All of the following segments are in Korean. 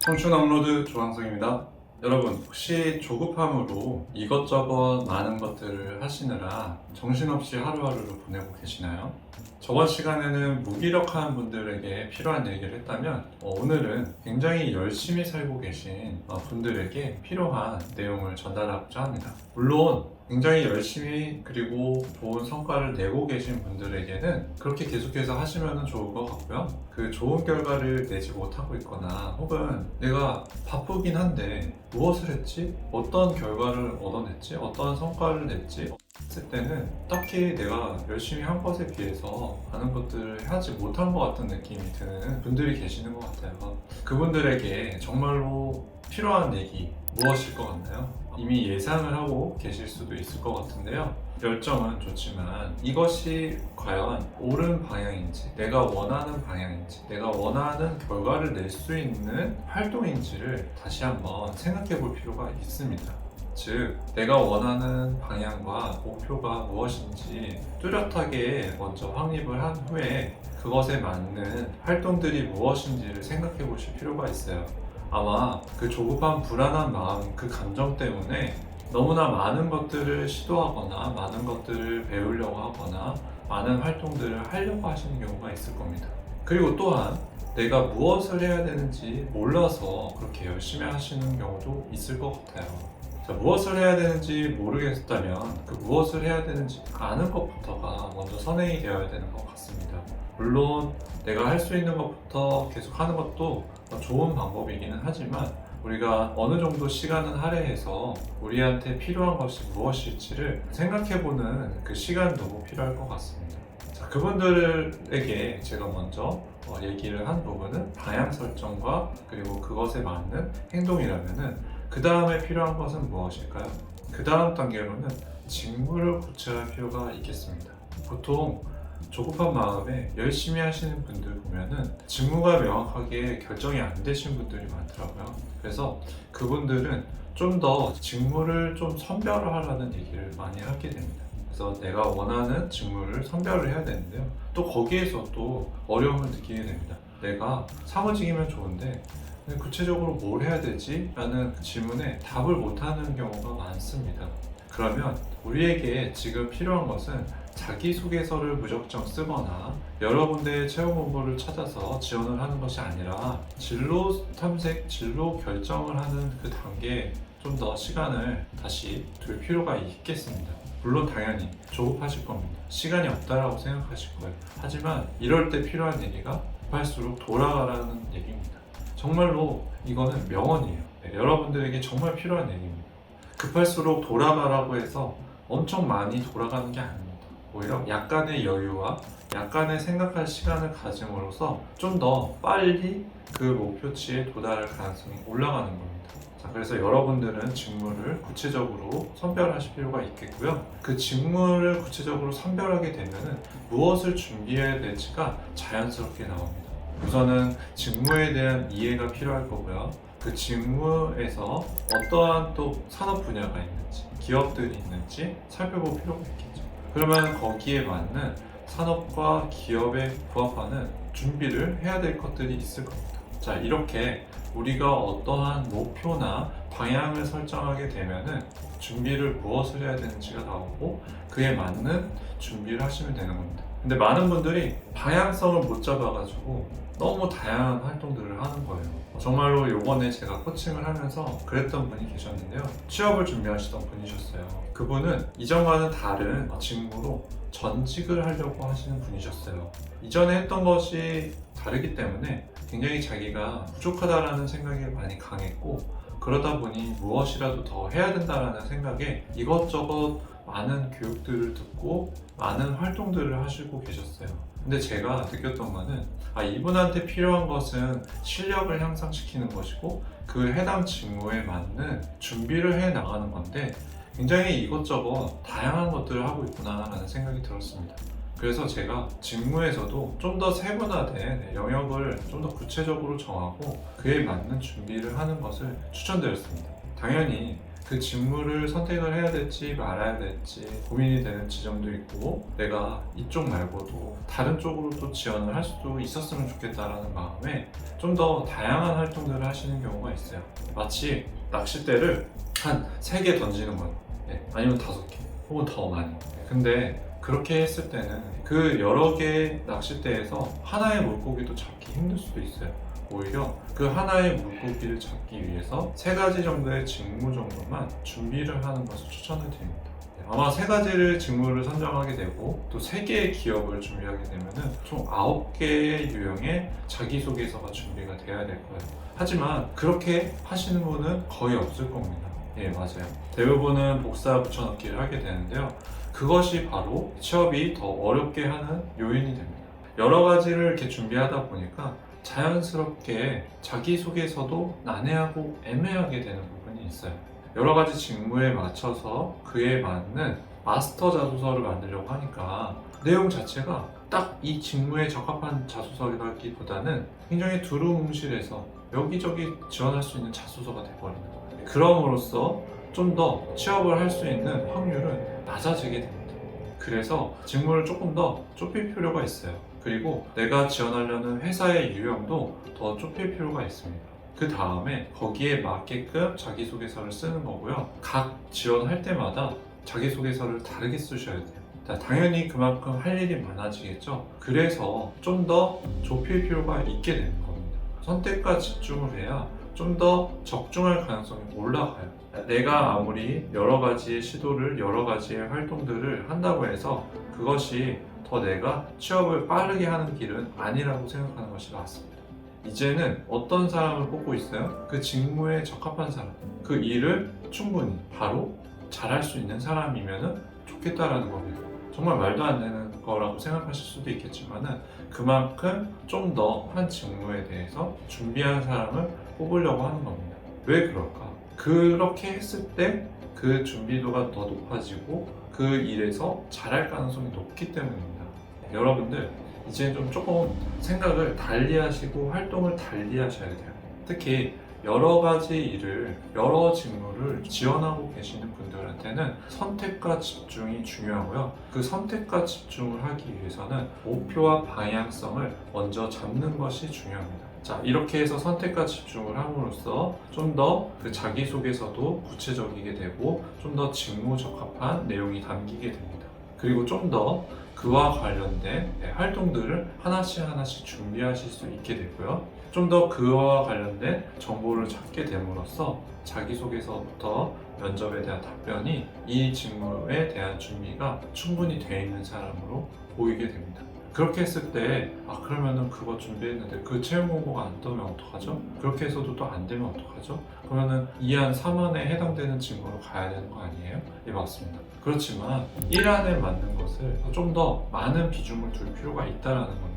청춘 업로드 조항석입니다. 여러분, 혹시 조급함으로 이것저것 많은 것들을 하시느라 정신없이 하루하루를 보내고 계시나요? 저번 시간에는 무기력한 분들에게 필요한 얘기를 했다면 오늘은 굉장히 열심히 살고 계신 분들에게 필요한 내용을 전달하고자 합니다. 물론 굉장히 열심히 그리고 좋은 성과를 내고 계신 분들에게는 그렇게 계속해서 하시면 좋을 것 같고요. 그 좋은 결과를 내지 못하고 있거나 혹은 내가 바쁘긴 한데 무엇을 했지? 어떤 결과를 얻어냈지? 어떤 성과를 냈지? 했을 때는 딱히 내가 열심히 한 것에 비해서 많은 것들을 하지 못한 것 같은 느낌이 드는 분들이 계시는 것 같아요. 그분들에게 정말로 필요한 얘기 무엇일 것 같나요? 이미 예상을 하고 계실 수도 있을 것 같은데요. 열정은 좋지만 이것이 과연 옳은 방향인지, 내가 원하는 방향인지, 내가 원하는 결과를 낼 수 있는 활동인지를 다시 한번 생각해 볼 필요가 있습니다. 즉, 내가 원하는 방향과 목표가 무엇인지 뚜렷하게 먼저 확립을 한 후에 그것에 맞는 활동들이 무엇인지를 생각해 보실 필요가 있어요. 아마 그 조급한 불안한 마음, 그 감정 때문에 너무나 많은 것들을 시도하거나 많은 것들을 배우려고 하거나 많은 활동들을 하려고 하시는 경우가 있을 겁니다. 그리고 또한 내가 무엇을 해야 되는지 몰라서 그렇게 열심히 하시는 경우도 있을 것 같아요. 자, 무엇을 해야 되는지 모르겠다면 그 무엇을 해야 되는지 아는 것부터가 먼저 선행이 되어야 되는 것 같습니다. 물론 내가 할 수 있는 것부터 계속 하는 것도 좋은 방법이기는 하지만 우리가 어느 정도 시간은 할애해서 우리한테 필요한 것이 무엇일지를 생각해보는 그 시간도 필요할 것 같습니다. 자, 그분들에게 제가 먼저 얘기를 한 부분은 방향 설정과 그리고 그것에 맞는 행동이라면은 그 다음에 필요한 것은 무엇일까요? 그 다음 단계로는 직무를 구체화할 필요가 있겠습니다. 보통 조급한 마음에 열심히 하시는 분들 보면은 직무가 명확하게 결정이 안 되신 분들이 많더라고요. 그래서 그분들은 좀 더 직무를 좀 선별을 하라는 얘기를 많이 하게 됩니다. 그래서 내가 원하는 직무를 선별을 해야 되는데요. 또 거기에서 또 어려움을 느끼게 됩니다. 내가 사무직이면 좋은데 구체적으로 뭘 해야 되지? 라는 질문에 답을 못하는 경우가 많습니다. 그러면 우리에게 지금 필요한 것은 자기소개서를 무작정 쓰거나 여러 군데의 채용 공고를 찾아서 지원을 하는 것이 아니라 진로 탐색, 진로 결정을 하는 그 단계에 좀 더 시간을 다시 둘 필요가 있겠습니다. 물론 당연히 조급하실 겁니다. 시간이 없다라고 생각하실 거예요. 하지만 이럴 때 필요한 얘기가 급할수록 돌아가라는 얘기입니다. 정말로 이거는 명언이에요. 네, 여러분들에게 정말 필요한 얘기입니다. 급할수록 돌아가라고 해서 엄청 많이 돌아가는 게 아닙니다. 오히려 약간의 여유와 약간의 생각할 시간을 가짐으로써 좀 더 빨리 그 목표치에 도달할 가능성이 올라가는 겁니다. 자, 그래서 여러분들은 직무를 구체적으로 선별하실 필요가 있겠고요. 그 직무를 구체적으로 선별하게 되면은 무엇을 준비해야 될지가 자연스럽게 나옵니다. 우선은 직무에 대한 이해가 필요할 거고요. 그 직무에서 어떠한 또 산업 분야가 있는지, 기업들이 있는지 살펴볼 필요가 있겠죠. 그러면 거기에 맞는 산업과 기업에 부합하는 준비를 해야 될 것들이 있을 겁니다. 자, 이렇게 우리가 어떠한 목표나 방향을 설정하게 되면은 준비를 무엇을 해야 되는지가 나오고 그에 맞는 준비를 하시면 되는 겁니다. 근데 많은 분들이 방향성을 못 잡아가지고 너무 다양한 활동들을 하는 거예요. 정말로 요번에 제가 코칭을 하면서 그랬던 분이 계셨는데요. 취업을 준비하시던 분이셨어요. 그분은 이전과는 다른 직무로 전직을 하려고 하시는 분이셨어요. 이전에 했던 것이 다르기 때문에 굉장히 자기가 부족하다라는 생각이 많이 강했고 그러다 보니 무엇이라도 더 해야 된다라는 생각에 이것저것 많은 교육들을 듣고 많은 활동들을 하시고 계셨어요. 근데 제가 느꼈던 거는 이분한테 필요한 것은 실력을 향상시키는 것이고 그 해당 직무에 맞는 준비를 해 나가는 건데 굉장히 이것저것 다양한 것들을 하고 있구나라는 생각이 들었습니다. 그래서 제가 직무에서도 좀 더 세분화된 영역을 좀 더 구체적으로 정하고 그에 맞는 준비를 하는 것을 추천드렸습니다. 당연히 그 직무를 선택을 해야 될지 말아야 될지 고민이 되는 지점도 있고, 내가 이쪽 말고도 다른 쪽으로 또 지원을 할 수도 있었으면 좋겠다라는 마음에 좀 더 다양한 활동들을 하시는 경우가 있어요. 마치 낚싯대를 한 3개 던지는 거예요. 아니면 5개 혹은 더 많이. 근데 그렇게 했을 때는 그 여러 개의 낚싯대에서 하나의 물고기도 잡기 힘들 수도 있어요. 오히려 그 하나의 물고기를 잡기 위해서 3가지 정도의 직무 정도만 준비를 하는 것을 추천을 드립니다. 아마 3가지를 직무를 선정하게 되고 또 3개의 기업을 준비하게 되면은 총 9개의 유형의 자기소개서가 준비가 돼야 될 거예요. 하지만 그렇게 하시는 분은 거의 없을 겁니다. 맞아요. 대부분은 복사 붙여넣기를 하게 되는데요. 그것이 바로 취업이 더 어렵게 하는 요인이 됩니다. 여러 가지를 이렇게 준비하다 보니까 자연스럽게 자기소개서도 난해하고 애매하게 되는 부분이 있어요. 여러 가지 직무에 맞춰서 그에 맞는 마스터 자소서를 만들려고 하니까 내용 자체가 딱 이 직무에 적합한 자소서라기보다는 굉장히 두루뭉실해서 여기저기 지원할 수 있는 자소서가 돼버립니다. 그럼으로써 좀 더 취업을 할 수 있는 확률은 낮아지게 됩니다. 그래서 직무를 조금 더 좁힐 필요가 있어요. 그리고 내가 지원하려는 회사의 유형도 더 좁힐 필요가 있습니다. 그 다음에 거기에 맞게끔 자기소개서를 쓰는 거고요. 각 지원할 때마다 자기소개서를 다르게 쓰셔야 돼요. 당연히 그만큼 할 일이 많아지겠죠. 그래서 좀 더 좁힐 필요가 있게 되는 겁니다. 선택과 집중을 해야 좀 더 적중할 가능성이 올라가요. 내가 아무리 여러 가지의 시도를, 여러 가지의 활동들을 한다고 해서 그것이 더 내가 취업을 빠르게 하는 길은 아니라고 생각하는 것이 맞습니다. 이제는 어떤 사람을 뽑고 있어요? 그 직무에 적합한 사람, 그 일을 충분히 바로 잘할 수 있는 사람이면 좋겠다라는 겁니다. 정말 말도 안 되는 거라고 생각하실 수도 있겠지만은 그만큼 좀 더 한 직무에 대해서 준비한 사람을 뽑으려고 하는 겁니다. 왜 그럴까? 그렇게 했을 때 그 준비도가 더 높아지고 그 일에서 잘할 가능성이 높기 때문입니다. 여러분들 이제 좀 조금 생각을 달리 하시고 활동을 달리 하셔야 돼요. 특히 여러 가지 일을, 여러 직무를 지원하고 계시는 분들한테는 선택과 집중이 중요하고요. 그 선택과 집중을 하기 위해서는 목표와 방향성을 먼저 잡는 것이 중요합니다. 자, 이렇게 해서 선택과 집중을 함으로써 좀 더 그 자기소개서도 구체적이게 되고 좀 더 직무 적합한 내용이 담기게 됩니다. 그리고 좀 더 그와 관련된 활동들을 하나씩 준비하실 수 있게 되고요. 좀 더 그와 관련된 정보를 찾게 됨으로써 자기소개서부터 면접에 대한 답변이 이 직무에 대한 준비가 충분히 되어 있는 사람으로 보이게 됩니다. 그렇게 했을 때 그러면은 그거 준비했는데 그 채용 공고가 안 뜨면 어떡하죠? 그렇게 해서도 또 안 되면 어떡하죠? 그러면은 2안, 3안에 해당되는 직무로 가야 되는 거 아니에요? 예, 맞습니다. 그렇지만 1안에 맞는 것을 좀 더 많은 비중을 둘 필요가 있다는 겁니다.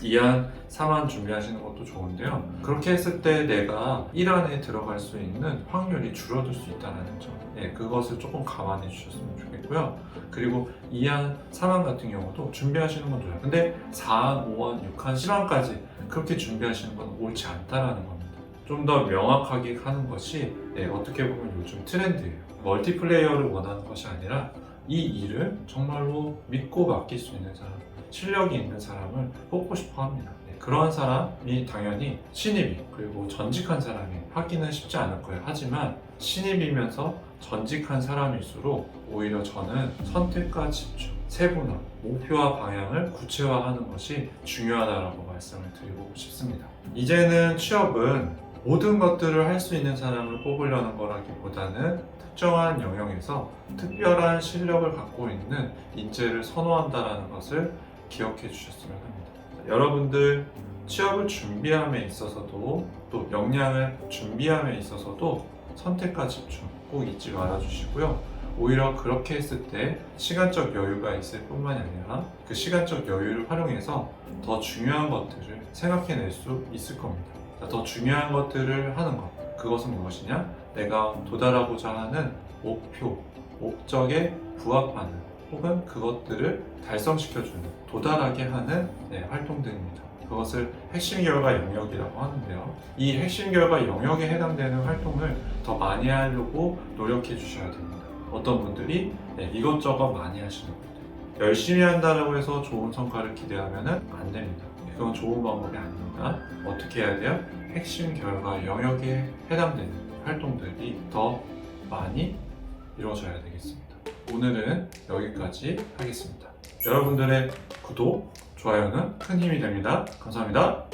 2안, 3안 준비하시는 것도 좋은데요. 그렇게 했을 때 내가 1안에 들어갈 수 있는 확률이 줄어들 수 있다는 점, 그것을 조금 감안해 주셨으면 좋겠고요. 그리고 2안, 3안 같은 경우도 준비하시는 건 좋아요. 근데 4안, 5안, 6안, 7안까지 그렇게 준비하시는 건 옳지 않다라는 겁니다. 좀 더 명확하게 하는 것이 어떻게 보면 요즘 트렌드예요. 멀티플레이어를 원하는 것이 아니라 이 일을 정말로 믿고 맡길 수 있는 사람, 실력이 있는 사람을 뽑고 싶어 합니다. 그러한 사람이 당연히 신입이 그리고 전직한 사람이 하기는 쉽지 않을 거예요. 하지만 신입이면서 전직한 사람일수록 오히려 저는 선택과 집중, 세분화, 목표와 방향을 구체화하는 것이 중요하다고 말씀을 드리고 싶습니다. 이제는 취업은 모든 것들을 할 수 있는 사람을 뽑으려는 거라기보다는 특정한 영역에서 특별한 실력을 갖고 있는 인재를 선호한다는 것을 기억해 주셨으면 합니다. 여러분들 취업을 준비함에 있어서도 또 역량을 준비함에 있어서도 선택과 집중 꼭 잊지 말아 주시고요. 오히려 그렇게 했을 때 시간적 여유가 있을 뿐만이 아니라 그 시간적 여유를 활용해서 더 중요한 것들을 생각해낼 수 있을 겁니다. 더 중요한 것들을 하는 것, 그것은 무엇이냐? 내가 도달하고자 하는 목표, 목적에 부합하는 혹은 그것들을 달성시켜주는, 도달하게 하는 활동들입니다. 그것을 핵심 결과 영역이라고 하는데요. 이 핵심 결과 영역에 해당되는 활동을 더 많이 하려고 노력해 주셔야 됩니다. 어떤 분들이 이것저것 많이 하시는 분들, 열심히 한다고 해서 좋은 성과를 기대하면 안 됩니다. 그건 좋은 방법이 아닙니다. 어떻게 해야 돼요? 핵심 결과 영역에 해당되는 활동들이 더 많이 이루어져야 되겠습니다. 오늘은 여기까지 하겠습니다. 여러분들의 구독, 좋아요는 큰 힘이 됩니다. 감사합니다.